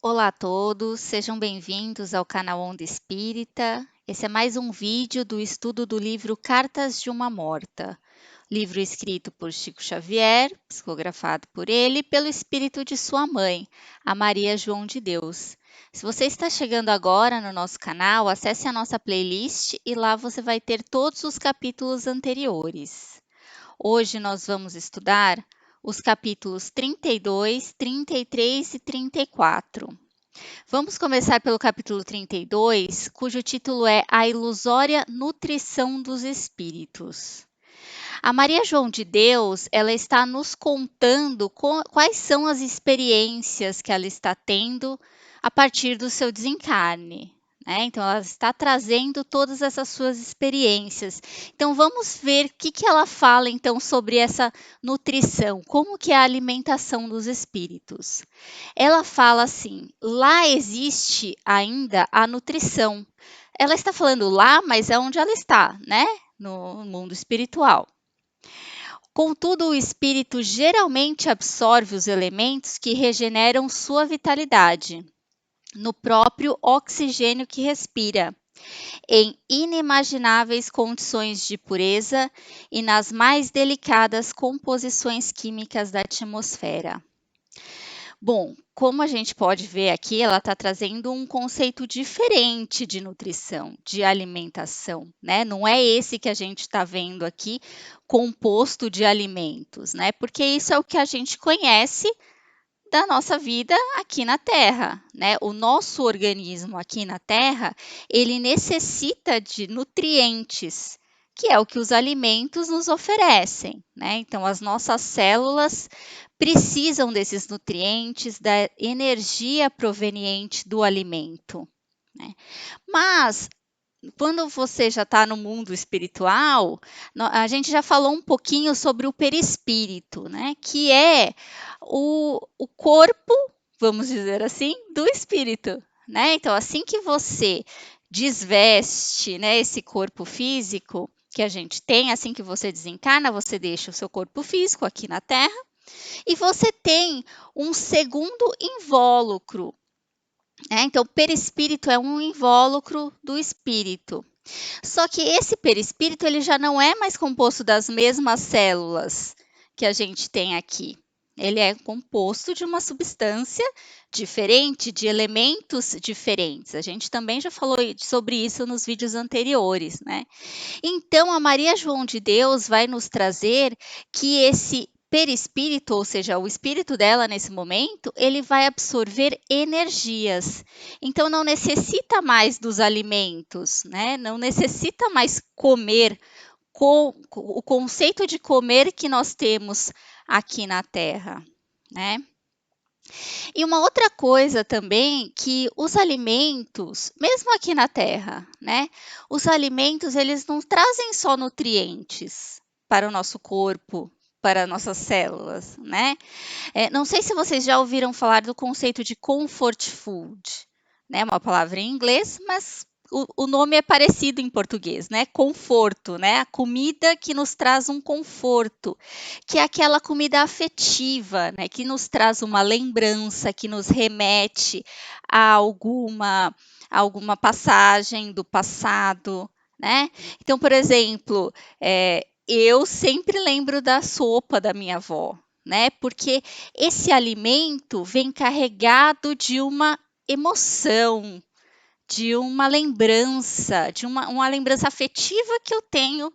Olá a todos, sejam bem-vindos ao canal Onda Espírita. Esse é mais um vídeo do estudo do livro Cartas de uma Morta, livro escrito por Chico Xavier, psicografado por ele e pelo espírito de sua mãe, a Maria João de Deus. Se você está chegando agora no nosso canal, acesse a nossa playlist e lá você vai ter todos os capítulos anteriores. Hoje nós vamos estudar os capítulos 32, 33 e 34. Vamos começar pelo capítulo 32, cujo título é A Ilusória Nutrição dos Espíritos. A Maria João de Deus, ela está nos contando quais são as experiências que ela está tendo a partir do seu desencarne. Né? Então, ela está trazendo todas essas suas experiências. Então, vamos ver o que ela fala, então, sobre essa nutrição, como que é a alimentação dos espíritos. Ela fala assim, lá existe ainda a nutrição. Ela está falando lá, mas é onde ela está, né? No mundo espiritual. Contudo, o espírito geralmente absorve os elementos que regeneram sua vitalidade no próprio oxigênio que respira, em inimagináveis condições de pureza e nas mais delicadas composições químicas da atmosfera. Bom, como a gente pode ver aqui, ela está trazendo um conceito diferente de nutrição, de alimentação, né? Não é esse que a gente está vendo aqui, composto de alimentos, né? Porque isso é o que a gente conhece da nossa vida aqui na Terra, né? O nosso organismo aqui na Terra, ele necessita de nutrientes, que é o que os alimentos nos oferecem, né? Então, as nossas células precisam desses nutrientes, da energia proveniente do alimento, né? Mas quando você já está no mundo espiritual, a gente já falou um pouquinho sobre o perispírito, né? Que é o corpo, vamos dizer assim, do espírito, né? Então, assim que você desveste, né, esse corpo físico que a gente tem, assim que você desencarna, você deixa o seu corpo físico aqui na Terra e você tem um segundo invólucro, né? Então, o perispírito é um invólucro do espírito. Só que esse perispírito ele já não é mais composto das mesmas células que a gente tem aqui. Ele é composto de uma substância diferente, de elementos diferentes. A gente também já falou sobre isso nos vídeos anteriores, né? Então, a Maria João de Deus vai nos trazer que esse perispírito, ou seja, o espírito dela nesse momento, ele vai absorver energias. Então, não necessita mais dos alimentos, né? Não necessita mais comer com o conceito de comer que nós temos aqui na Terra, né? E uma outra coisa também que os alimentos, mesmo aqui na Terra, né? Os alimentos, eles não trazem só nutrientes para o nosso corpo, para nossas células, né? Não sei se vocês já ouviram falar do conceito de comfort food, né? Uma palavra em inglês, mas o nome é parecido em português, né? Conforto, né? A comida que nos traz um conforto, que é aquela comida afetiva, né? Que nos traz uma lembrança, que nos remete a alguma passagem do passado, né? Então, por exemplo, eu sempre lembro da sopa da minha avó, né? Porque esse alimento vem carregado de uma emoção, de uma lembrança, de uma lembrança afetiva que eu tenho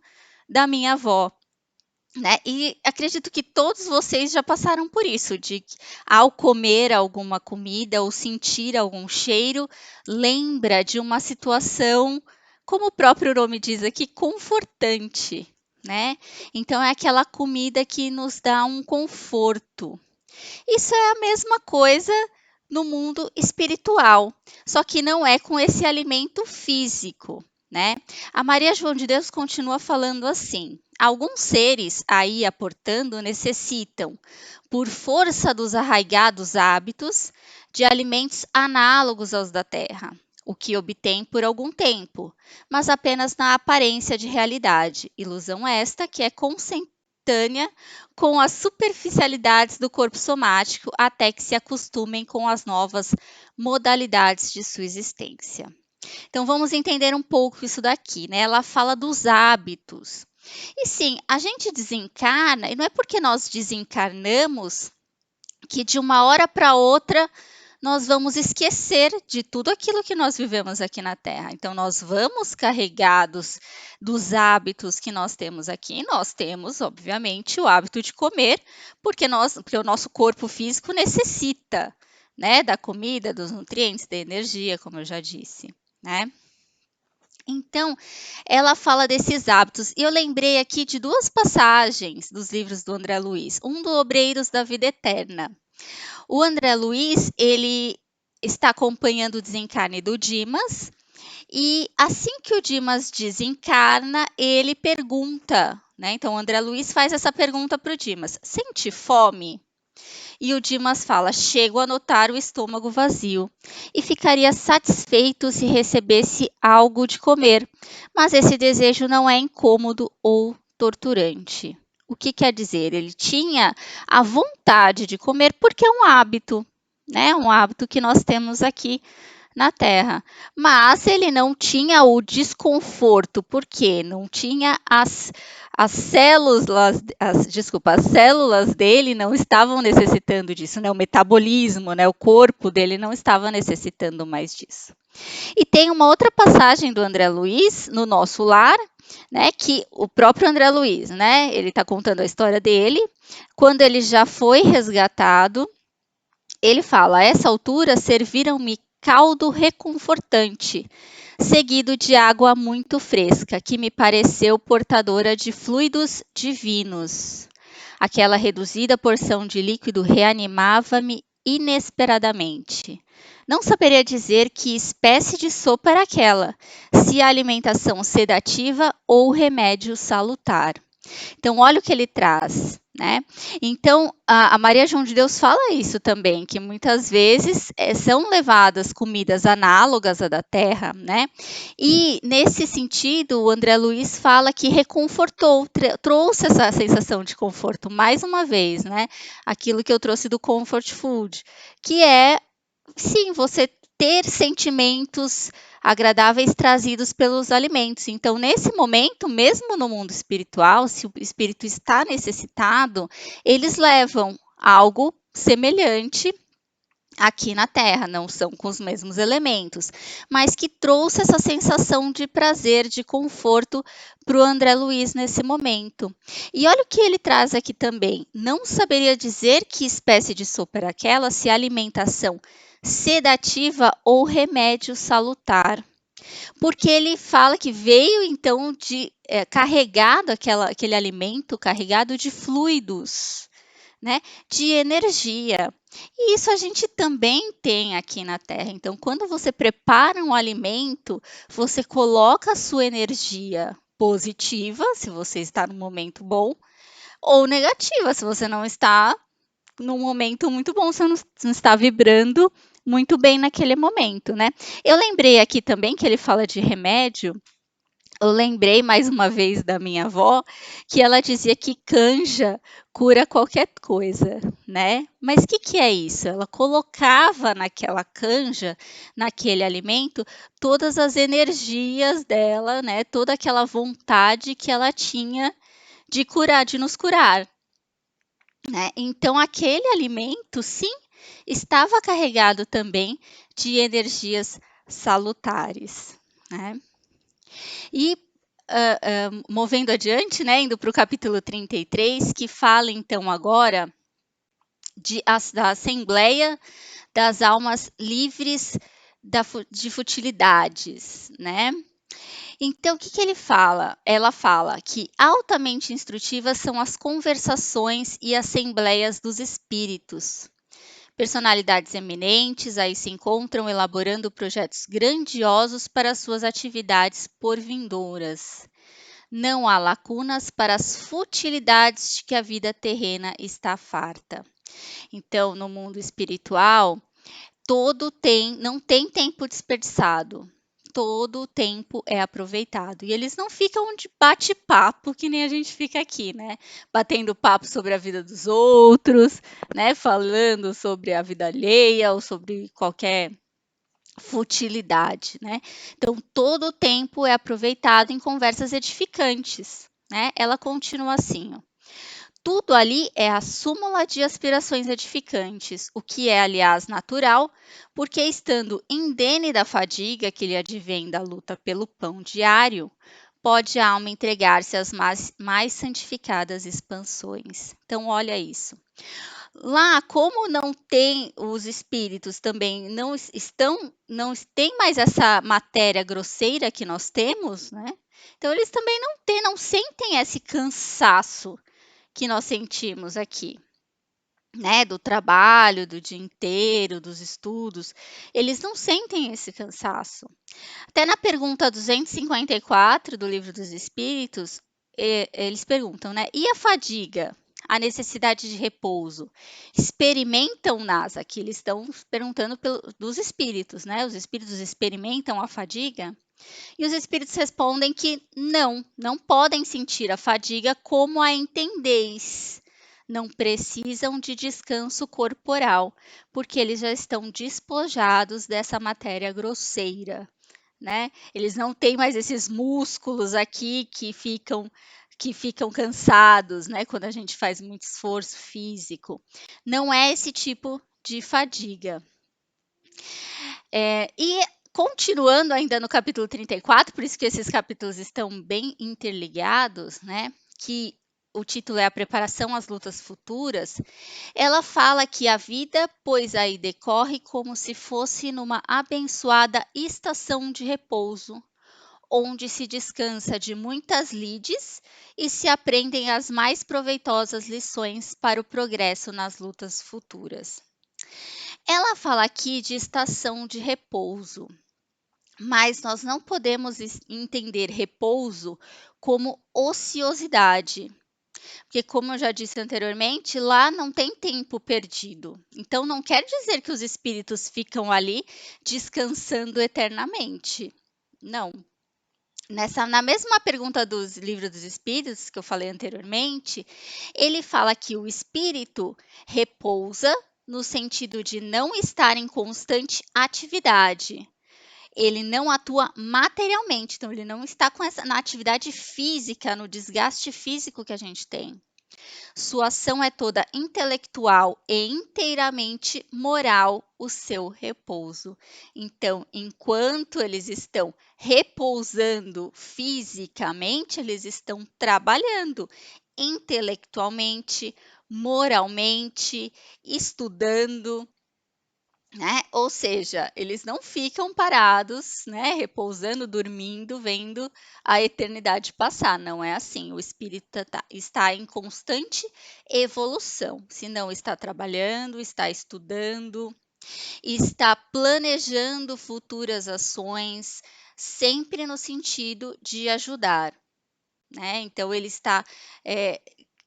da minha avó. Né? E acredito que todos vocês já passaram por isso, de que ao comer alguma comida ou sentir algum cheiro, lembra de uma situação, como o próprio nome diz aqui, confortante, né? Então é aquela comida que nos dá um conforto. Isso é a mesma coisa no mundo espiritual, só que não é com esse alimento físico, né? A Maria João de Deus continua falando assim: alguns seres aí aportando necessitam, por força dos arraigados hábitos, de alimentos análogos aos da terra, o que obtém por algum tempo, mas apenas na aparência de realidade, ilusão esta que é momentânea com as superficialidades do corpo somático até que se acostumem com as novas modalidades de sua existência. Então vamos entender um pouco isso daqui, né? Ela fala dos hábitos. E sim, a gente desencarna, e não é porque nós desencarnamos que de uma hora para outra nós vamos esquecer de tudo aquilo que nós vivemos aqui na Terra. Então, nós vamos carregados dos hábitos que nós temos aqui. Nós temos, obviamente, o hábito de comer, porque o nosso corpo físico necessita, né, da comida, dos nutrientes, da energia, como eu já disse, né? Então, ela fala desses hábitos. E eu lembrei aqui de duas passagens dos livros do André Luiz. Um do Obreiros da Vida Eterna. O André Luiz, ele está acompanhando o desencarne do Dimas e assim que o Dimas desencarna, ele pergunta, né? Então, o André Luiz faz essa pergunta para o Dimas: sente fome? E o Dimas fala: chego a notar o estômago vazio e ficaria satisfeito se recebesse algo de comer, mas esse desejo não é incômodo ou torturante. O que quer dizer? Ele tinha a vontade de comer porque é um hábito, né? Um hábito que nós temos aqui na Terra. Mas ele não tinha o desconforto, porque não tinha as células dele não estavam necessitando disso, né? O metabolismo, né? O corpo dele não estava necessitando mais disso. E tem uma outra passagem do André Luiz no Nosso Lar, né? Que o próprio André Luiz, né? Ele está contando a história dele, quando ele já foi resgatado. Ele fala: a essa altura serviram-me caldo reconfortante, seguido de água muito fresca, que me pareceu portadora de fluidos divinos. Aquela reduzida porção de líquido reanimava-me inesperadamente. Não saberia dizer que espécie de sopa era aquela, se alimentação sedativa ou remédio salutar. Então, olha o que ele traz, né? Então, a Maria João de Deus fala isso também, que muitas vezes são levadas comidas análogas à da terra, né? E, nesse sentido, o André Luiz fala que reconfortou, trouxe essa sensação de conforto, mais uma vez, né? Aquilo que eu trouxe do comfort food, que é, sim, você ter sentimentos agradáveis trazidos pelos alimentos. Então, nesse momento, mesmo no mundo espiritual, se o espírito está necessitado, eles levam algo semelhante aqui na Terra, não são com os mesmos elementos, mas que trouxe essa sensação de prazer, de conforto para o André Luiz nesse momento. E olha o que ele traz aqui também: não saberia dizer que espécie de sopa era aquela, se alimentação sedativa ou remédio salutar. Porque ele fala que veio então carregado aquele alimento, carregado de fluidos, né, de energia. E isso a gente também tem aqui na Terra. Então, quando você prepara um alimento, você coloca a sua energia positiva, se você está num momento bom, ou negativa, se você não está num momento muito bom, você não está vibrando muito bem naquele momento, né? Eu lembrei aqui também que ele fala de remédio. Eu lembrei mais uma vez da minha avó, que ela dizia que canja cura qualquer coisa, né? Mas o que é isso? Ela colocava naquela canja, naquele alimento, todas as energias dela, né? Toda aquela vontade que ela tinha de curar, de nos curar, né? Então, aquele alimento, sim, estava carregado também de energias salutares, né? E movendo adiante, né, indo para o capítulo 33, que fala então agora da Assembleia das Almas Livres de Futilidades, né? Então, o que ele fala? Ela fala que altamente instrutivas são as conversações e assembleias dos espíritos. Personalidades eminentes aí se encontram elaborando projetos grandiosos para suas atividades por vindouras. Não há lacunas para as futilidades de que a vida terrena está farta. Então, no mundo espiritual, não tem tempo desperdiçado. todo o tempo é aproveitado. E eles não ficam de bate-papo, que nem a gente fica aqui, né? Batendo papo sobre a vida dos outros, né? Falando sobre a vida alheia ou sobre qualquer futilidade, né? Então, todo o tempo é aproveitado em conversas edificantes, né? Ela continua assim, ó. Tudo ali é a súmula de aspirações edificantes, o que é, aliás, natural, porque estando indene da fadiga que lhe advém da luta pelo pão diário, pode a alma entregar-se às mais santificadas expansões. Então, olha isso. Lá, como não tem os espíritos também não têm mais essa matéria grosseira que nós temos, né? Então eles também não sentem esse cansaço que nós sentimos aqui, né? Do trabalho, do dia inteiro, dos estudos, eles não sentem esse cansaço. Até na pergunta 254 do Livro dos Espíritos, eles perguntam, né? E a fadiga? A necessidade de repouso, experimentam-nas? Aqui eles estão perguntando dos espíritos, né? Os espíritos experimentam a fadiga? E os espíritos respondem que não podem sentir a fadiga como a entendeis. Não precisam de descanso corporal, porque eles já estão despojados dessa matéria grosseira, né? Eles não têm mais esses músculos aqui que ficam cansados, né? Quando a gente faz muito esforço físico. Não é esse tipo de fadiga. E continuando ainda no capítulo 34, por isso que esses capítulos estão bem interligados, né? Que o título é A Preparação às Lutas Futuras. Ela fala que a vida, pois aí decorre como se fosse numa abençoada estação de repouso, onde se descansa de muitas lides e se aprendem as mais proveitosas lições para o progresso nas lutas futuras. Ela fala aqui de estação de repouso, mas nós não podemos entender repouso como ociosidade, porque, como eu já disse anteriormente, lá não tem tempo perdido. Então, não quer dizer que os espíritos ficam ali descansando eternamente. Não. Na mesma pergunta dos livros dos espíritos que eu falei anteriormente, ele fala que o espírito repousa no sentido de não estar em constante atividade. Ele não atua materialmente, então ele não está na atividade física, no desgaste físico que a gente tem. Sua ação é toda intelectual e inteiramente moral, o seu repouso. Então, enquanto eles estão repousando fisicamente, eles estão trabalhando intelectualmente, moralmente, estudando, né? Ou seja, eles não ficam parados, né, repousando, dormindo, vendo a eternidade passar. Não é assim. O espírito está em constante evolução. Se não está trabalhando, está estudando, está planejando futuras ações, sempre no sentido de ajudar, né? Então ele está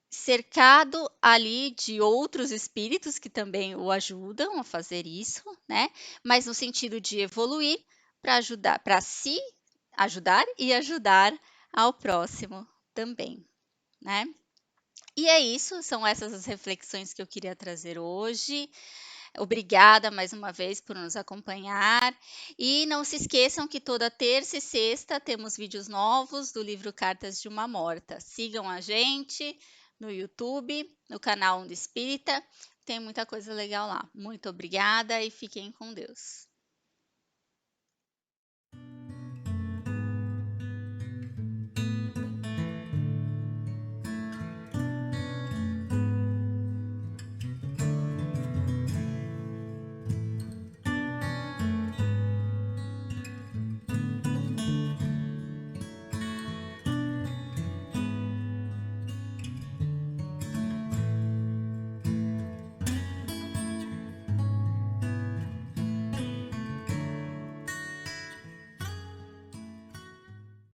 cercado ali de outros espíritos que também o ajudam a fazer isso, né? Mas no sentido de evoluir para ajudar, para se ajudar e ajudar ao próximo também, né? E é isso, são essas as reflexões que eu queria trazer hoje. Obrigada mais uma vez por nos acompanhar. E não se esqueçam que toda terça e sexta temos vídeos novos do livro Cartas de uma Morta. Sigam a gente no YouTube, no canal Onda Espírita. Tem muita coisa legal lá. Muito obrigada e fiquem com Deus.